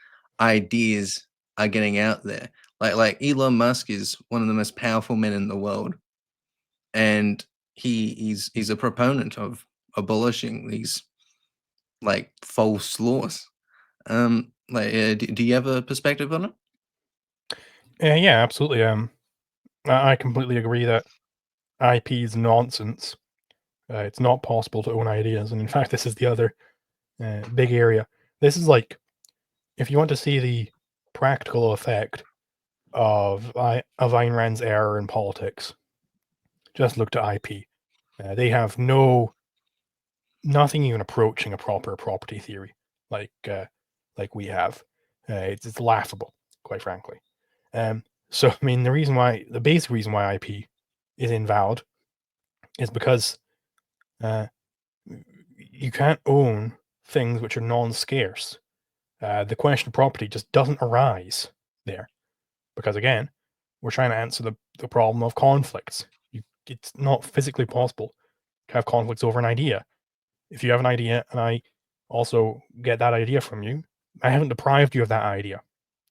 ideas are getting out there. Like Elon Musk is one of the most powerful men in the world, and he's a proponent of abolishing these like false laws. Do you have a perspective on it? Yeah, absolutely. I completely agree that IP is nonsense. It's not possible to own ideas, and in fact, this is the other big area. This is like, if you want to see the practical effect of Ayn Rand's error in politics, just look to IP. They have nothing even approaching a proper property theory like we have. It's laughable, quite frankly. So I mean, the basic reason why IP is invalid is because you can't own things which are non-scarce. The question of property just doesn't arise there, because again, we're trying to answer the problem of conflicts. It's not physically possible to have conflicts over an idea. If you have an idea and I also get that idea from you, I haven't deprived you of that idea.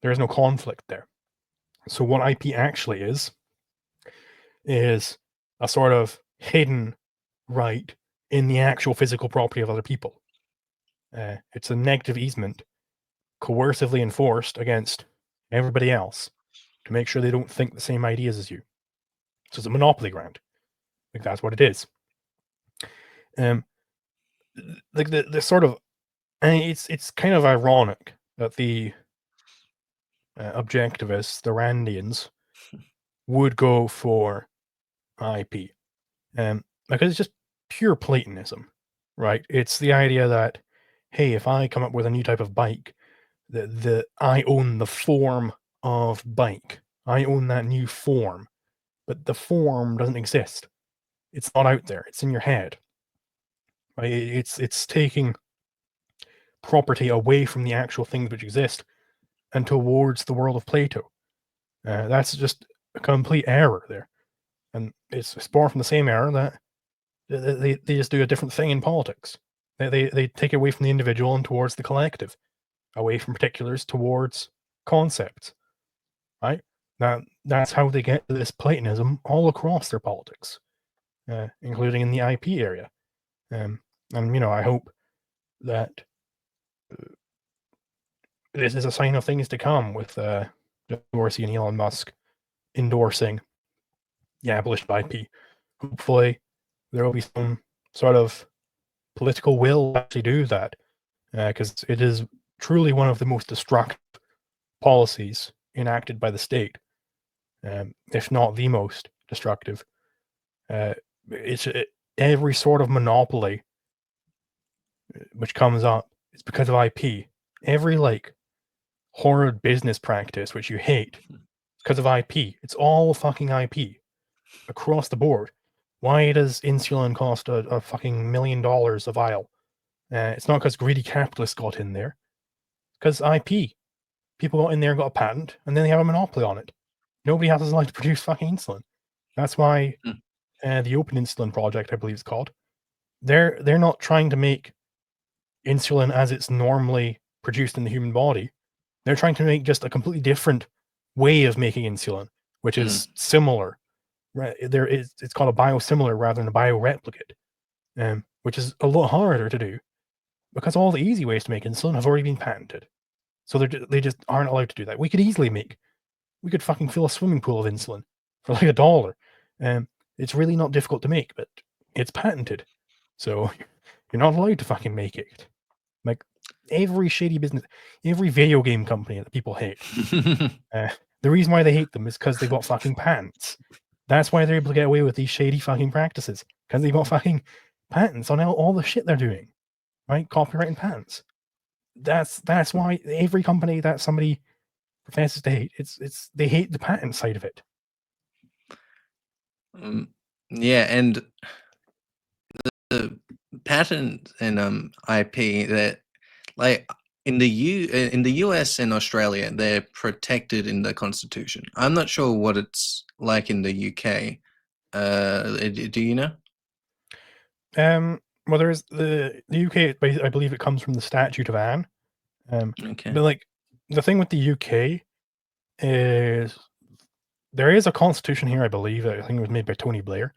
There is no conflict there. So what IP actually is is a sort of hidden right in the actual physical property of other people. It's a negative easement coercively enforced against everybody else to make sure they don't think the same ideas as you. So it's a monopoly ground. Like, that's what it is. Like the sort of, and it's kind of ironic that the objectivists, the Randians, would go for IP, because it's just pure Platonism, right? It's the idea that, hey, if I come up with a new type of bike, the I own the form of bike. I own that new form, but the form doesn't exist. It's not out there. It's in your head. Right? It's taking property away from the actual things which exist and towards the world of Plato. That's just a complete error there, and it's born from the same error that they just do a different thing in politics. They take away from the individual and towards the collective, away from particulars towards concepts. Right? That's how they get to this Platonism all across their politics, including in the IP area. And I hope that this is a sign of things to come with Dorsey and Elon Musk endorsing the abolition of IP. Hopefully, there will be some sort of political will to actually do that, because it is truly one of the most destructive policies enacted by the state, if not the most destructive. Every sort of monopoly which comes up is because of IP. Every horrid business practice which you hate because of IP. It's all fucking IP across the board. Why does insulin cost a fucking $1 million a vial? It's not because greedy capitalists got in there. Because IP. People got in there and got a patent, and then they have a monopoly on it. Nobody else is allowed to produce fucking insulin. That's why the Open Insulin Project, I believe it's called, they're not trying to make insulin as it's normally produced in the human body. They're trying to make just a completely different way of making insulin, which is similar. Right? It's called a biosimilar rather than a bioreplicate, which is a lot harder to do because all the easy ways to make insulin have already been patented. So they just aren't allowed to do that. We could fucking fill a swimming pool of insulin for like $1. It's really not difficult to make, but it's patented. So you're not allowed to fucking make it. Like every shady business, every video game company that people hate, the reason why they hate them is because they got fucking patents. That's why they're able to get away with these shady fucking practices, because they got fucking patents on all the shit they're doing, right? Copyright and patents. That's why every company that somebody professes to hate, they hate the patent side of it. Yeah, and the patent and IP that in the US and Australia, they're protected in the Constitution. I'm not sure what it's like in the UK. Do you know? Well, there's the UK. I believe it comes from the Statute of Anne. Okay. But the thing with the UK is there is a constitution here. I believe I think it was made by Tony Blair.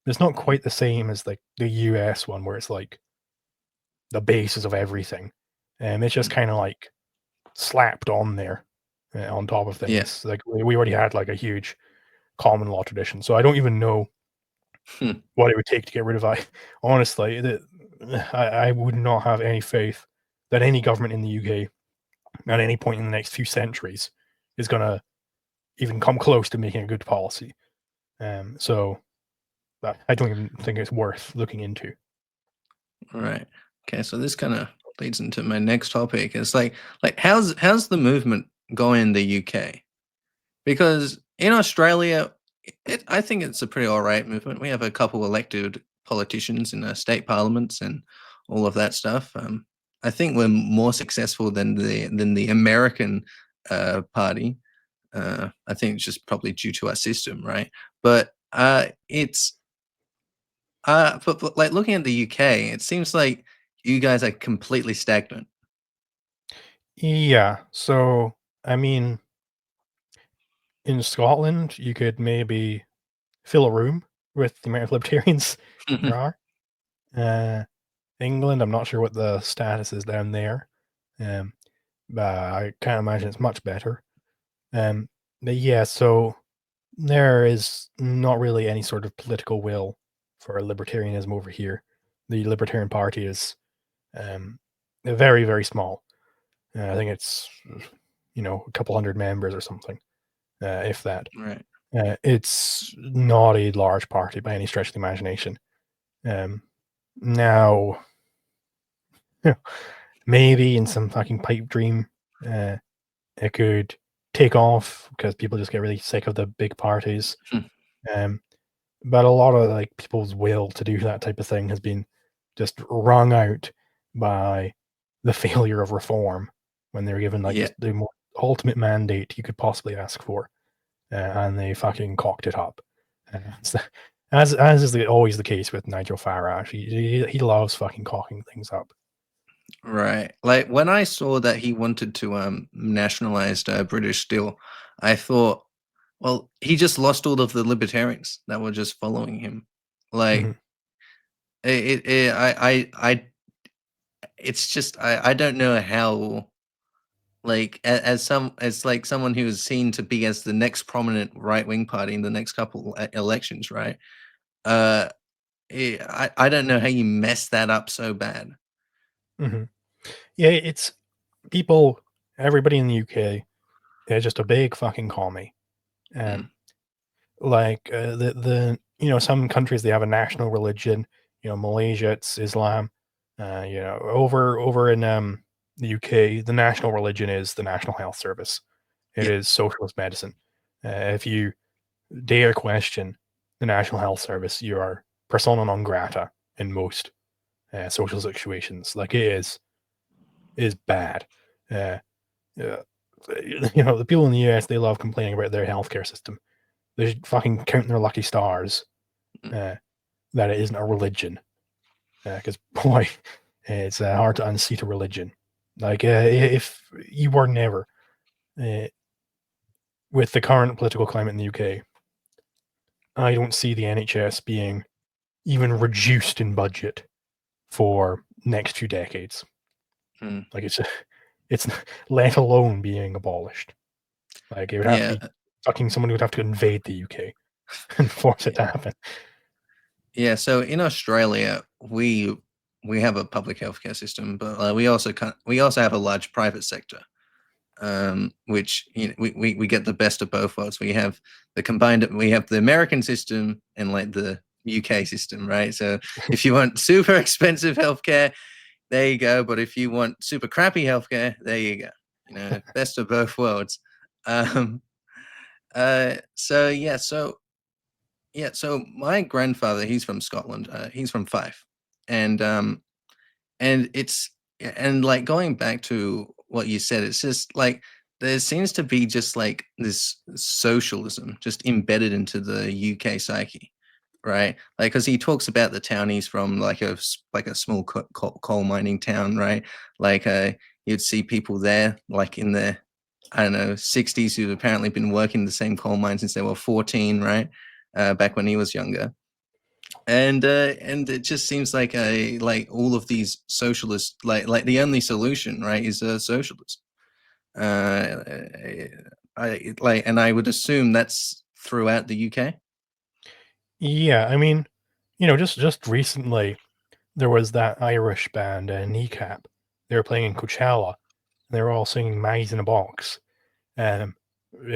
It's not quite the same as the US one, where it's like the basis of everything. It's just kind of slapped on there on top of things. Like we already had a huge common law tradition, so I don't even know what it would take to get rid of I. Honestly, I would not have any faith that any government in the UK at any point in the next few centuries is going to even come close to making a good policy. So I don't even think it's worth looking into. All right. Okay, so this kind of leads into my next topic. It's like how's the movement going in the UK? Because in Australia, I think it's a pretty all right movement. We have a couple elected politicians in the state parliaments and all of that stuff. I think we're more successful than the American party. I think it's just probably due to our system, right? But it's but looking at the UK, it seems like you guys are completely stagnant. Yeah. So I mean, in Scotland, you could maybe fill a room with the amount of libertarians there are. England, I'm not sure what the status is down there, but I can't imagine it's much better. But yeah, so there is not really any sort of political will for libertarianism over here. The Libertarian Party is very, very small. I think it's a couple hundred members or something, if that. Right. It's not a large party by any stretch of the imagination. Now, maybe in some fucking pipe dream, it could take off because people just get really sick of the big parties. But a lot of like people's will to do that type of thing has been just wrung out by the failure of reform when they were given like just the more ultimate mandate you could possibly ask for, and they fucking cocked it up. As is always the case with Nigel Farage, he loves fucking cocking things up. Right. Like when I saw that he wanted to nationalize British Steel, I thought, well, he just lost all of the libertarians that were just following him. Like it's just I don't know how, like as like someone who is seen to be as the next prominent right wing party in the next couple elections, right? I don't know how you mess that up so bad. Yeah, it's people, everybody in the UK, is just a big fucking commie. Like some countries they have a national religion. Malaysia it's Islam. Over in the UK, the national religion is the National Health Service. It is socialist medicine. If you dare question the National Health Service, you are persona non grata in most social situations. Like it is bad. The people in the US, they love complaining about their healthcare system. They should fucking count their lucky stars that it isn't a religion. Because boy, it's hard to unseat a religion. Like if you were never with the current political climate in the UK, I don't see the NHS being even reduced in budget for next 2 decades. Like it's let alone being abolished. Like it would have to be fucking someone who would have to invade the UK and force it to happen. Yeah, so in Australia, we have a public healthcare system, but we also have a large private sector, which we get the best of both worlds. We have the American system and like the UK system, right? So if you want super expensive healthcare, there you go. But if you want super crappy healthcare, there you go. Best of both worlds. So my grandfather, he's from Scotland. He's from Fife, and like going back to what you said, it's just like there seems to be just like this socialism just embedded into the UK psyche, right? Like because he talks about the town he's from, like a small coal mining town, right? Like you'd see people there, like in the 60s, who've apparently been working the same coal mine since they were 14, right? Back when he was younger, and it just seems like all of these socialists, like the only solution, right, is a socialist. I would assume that's throughout the UK. Yeah, I mean, just recently there was that Irish band, Kneecap. They were playing in Coachella. They were all singing "Mice in a Box," in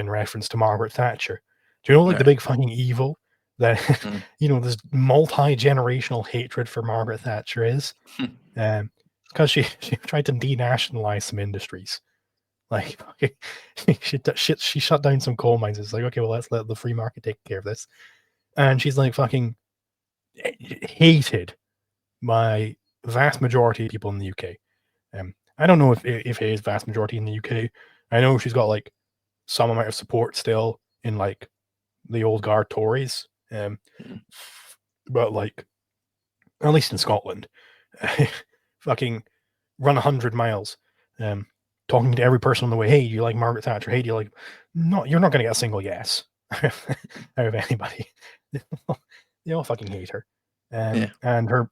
reference to Margaret Thatcher. Do you know, like the big fucking evil that this multi-generational hatred for Margaret Thatcher is? Because she tried to denationalize some industries. Like she shut down some coal mines. It's like, okay, well, let's let the free market take care of this. And she's like fucking hated by vast majority of people in the UK. I don't know if it is vast majority in the UK. I know she's got like some amount of support still in like the old guard Tories, but like at least in Scotland, fucking run 100 miles, talking to every person on the way. Hey, do you like Margaret Thatcher? Hey, do you like? No, you're not going to get a single yes out of anybody. They all fucking hate her. Yeah. And her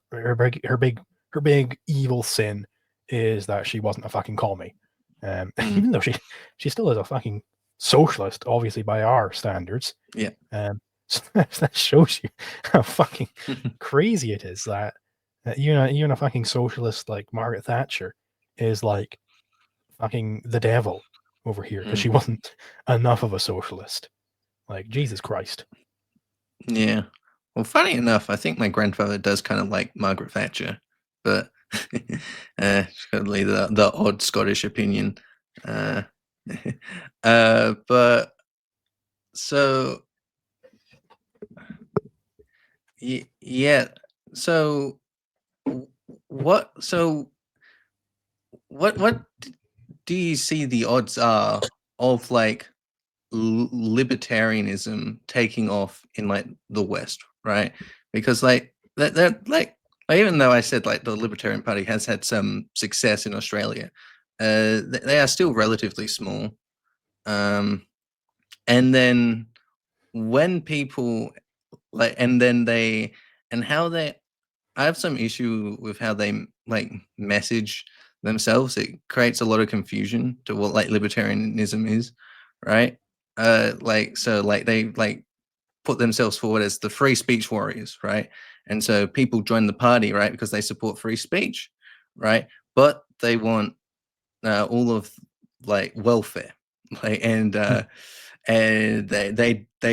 big evil sin is that she wasn't a fucking commie. Even though she still is a fucking socialist, obviously by our standards. Yeah. So that shows you how fucking crazy it is that even a fucking socialist like Margaret Thatcher is like fucking the devil over here because she wasn't enough of a socialist. Like, Jesus Christ. Yeah. Well, funny enough, I think my grandfather does kind of like Margaret Thatcher, but she's got the odd Scottish opinion. But so yeah. So what? So what do you see the odds are of like libertarianism taking off in like the West, right? Because like that like even though I said like the Libertarian Party has had some success in Australia, they are still relatively small. And then when people like, and then they and how they, I have some issue with how they like message themselves. It creates a lot of confusion to what like libertarianism is, right? Like so like they like put themselves forward as the free speech warriors, right? And so people join the party, right, because they support free speech, right? But they want all of like welfare, like and they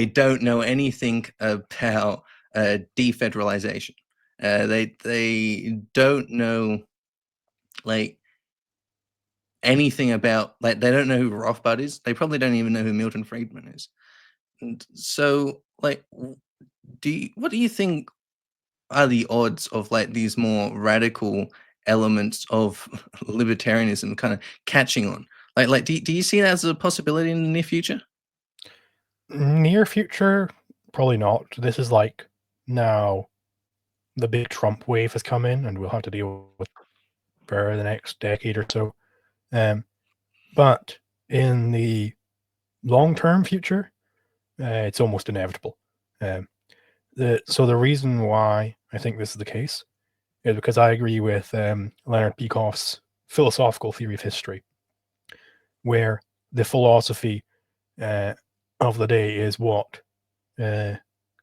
don't know anything about defederalization. They don't know like anything about like they don't know who Rothbard is. They probably don't even know who Milton Friedman is. And so like, what do you think are the odds of like these more radical elements of libertarianism kind of catching on? Like do you see that as a possibility in the near future? Near future, probably not. This is like now the big Trump wave has come in, and we'll have to deal with for the next decade or so. But in the long-term future, it's almost inevitable. So the reason why I think this is the case is because I agree with Leonard Peikoff's philosophical theory of history, where the philosophy of the day is what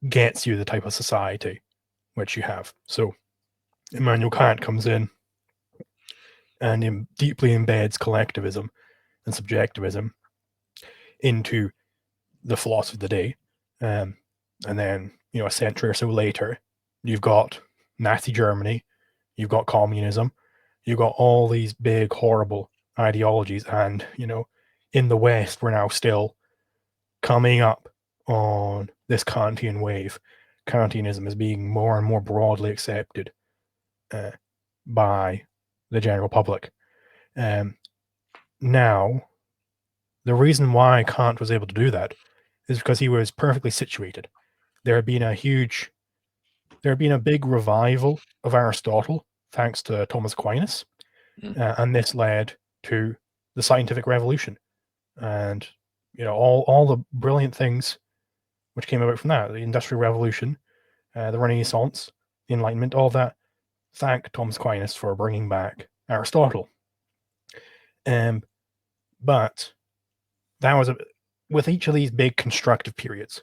gets you the type of society which you have. So Immanuel Kant comes in and deeply embeds collectivism and subjectivism into the philosophy of the day. And then, a century or so later, you've got Nazi Germany, you've got communism, you've got all these big, horrible ideologies. And, in the West, we're now still coming up on this Kantian wave. Kantianism is being more and more broadly accepted by the general public. Now, the reason why Kant was able to do that is because he was perfectly situated. There had been a big revival of Aristotle thanks to Thomas Aquinas, and this led to the scientific revolution, and all the brilliant things which came about from that: the Industrial Revolution, the Renaissance, the Enlightenment, all that. Thank Thomas Aquinas for bringing back Aristotle. But that was with each of these big constructive periods,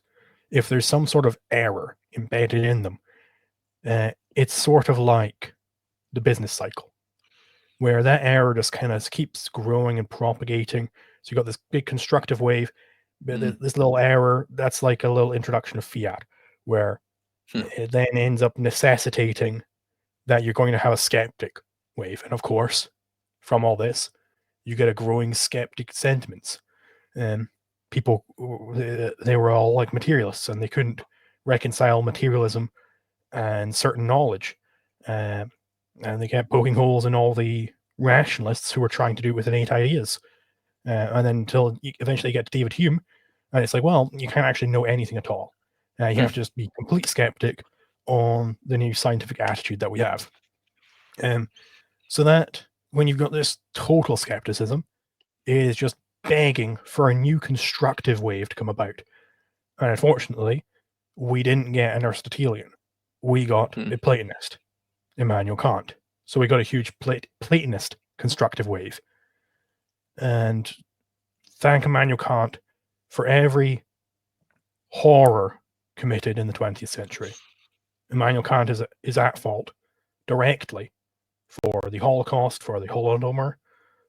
if there's some sort of error embedded in them, it's sort of like the business cycle, where that error just kind of keeps growing and propagating. So you got this big constructive wave, but this little error, that's like a little introduction of fiat, where it then ends up necessitating that you're going to have a skeptic wave. And of course, from all this, you get a growing skeptic sentiments. People, they were all like materialists, and they couldn't reconcile materialism and certain knowledge. And they kept poking holes in all the rationalists who were trying to do it with innate ideas. And then until you eventually get to David Hume, and it's like, well, you can't actually know anything at all. You have to just be complete skeptic on the new scientific attitude that we have. So that when you've got this total skepticism, it is just begging for a new constructive wave to come about. And unfortunately, we didn't get an Aristotelian. We got a Platonist, Immanuel Kant. So we got a huge Platonist constructive wave. And thank Immanuel Kant for every horror committed in the 20th century. Immanuel Kant is at fault directly for the Holocaust, for the Holodomor,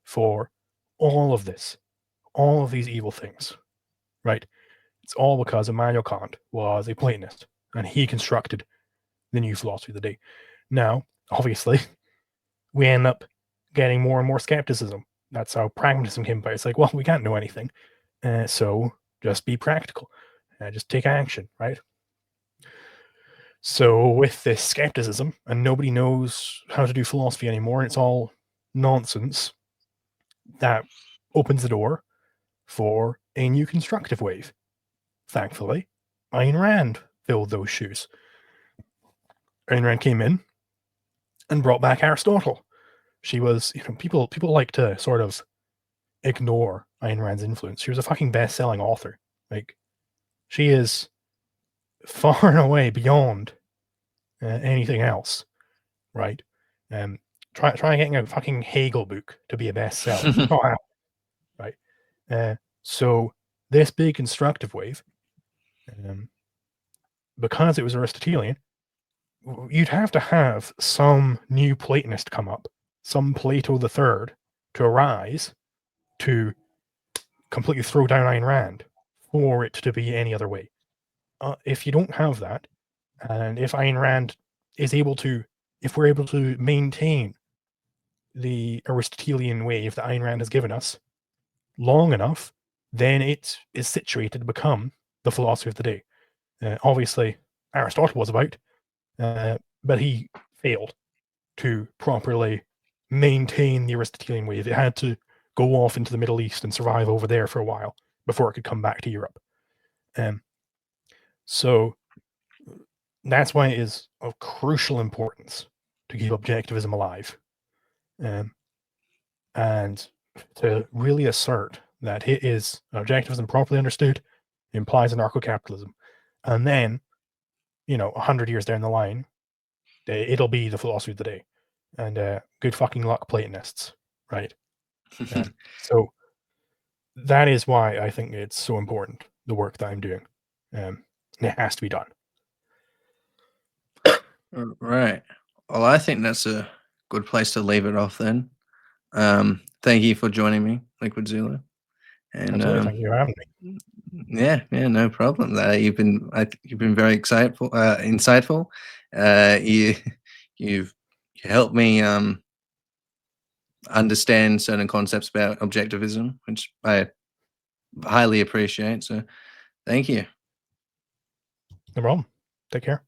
for all of this, all of these evil things, right? It's all because Immanuel Kant was a Platonist, and he constructed the new philosophy of the day. Now, obviously, we end up getting more and more skepticism. That's how pragmatism came about. It's like, well, we can't know anything, so just be practical, just take action, right? So with this skepticism, and nobody knows how to do philosophy anymore, it's all nonsense, that opens the door for a new constructive wave. Thankfully, Ayn Rand filled those shoes. Ayn Rand came in and brought back Aristotle. She was, people like to sort of ignore Ayn Rand's influence. She was a fucking best-selling author. Like, she is far and away beyond anything else, right? Try getting a fucking Hegel book to be a bestseller. Not happening, right? So this big constructive wave, because it was Aristotelian, you'd have to have some new Platonist come up, some Plato the Third, to arise to completely throw down Ayn Rand for it to be any other way. If you don't have that, and if Ayn Rand is able to, if we're able to maintain the Aristotelian wave that Ayn Rand has given us long enough, then it is situated to become the philosophy of the day. Obviously, Aristotle was about, but he failed to properly maintain the Aristotelian wave. It had to go off into the Middle East and survive over there for a while before it could come back to Europe. So that's why it is of crucial importance to keep objectivism alive, and to really assert that it is objectivism properly understood implies anarcho-capitalism, and then 100 years down the line, it'll be the philosophy of the day. And good fucking luck, Platonists, right? So that is why I think it's so important, the work that I'm doing. It has to be done. Right. Well, I think that's a good place to leave it off then. Thank you for joining me, LiquidZulu. And Absolutely, thank you for having me. Yeah, no problem. You've been very insightful. You've helped me understand certain concepts about objectivism, which I highly appreciate. So, thank you. No problem. Take care.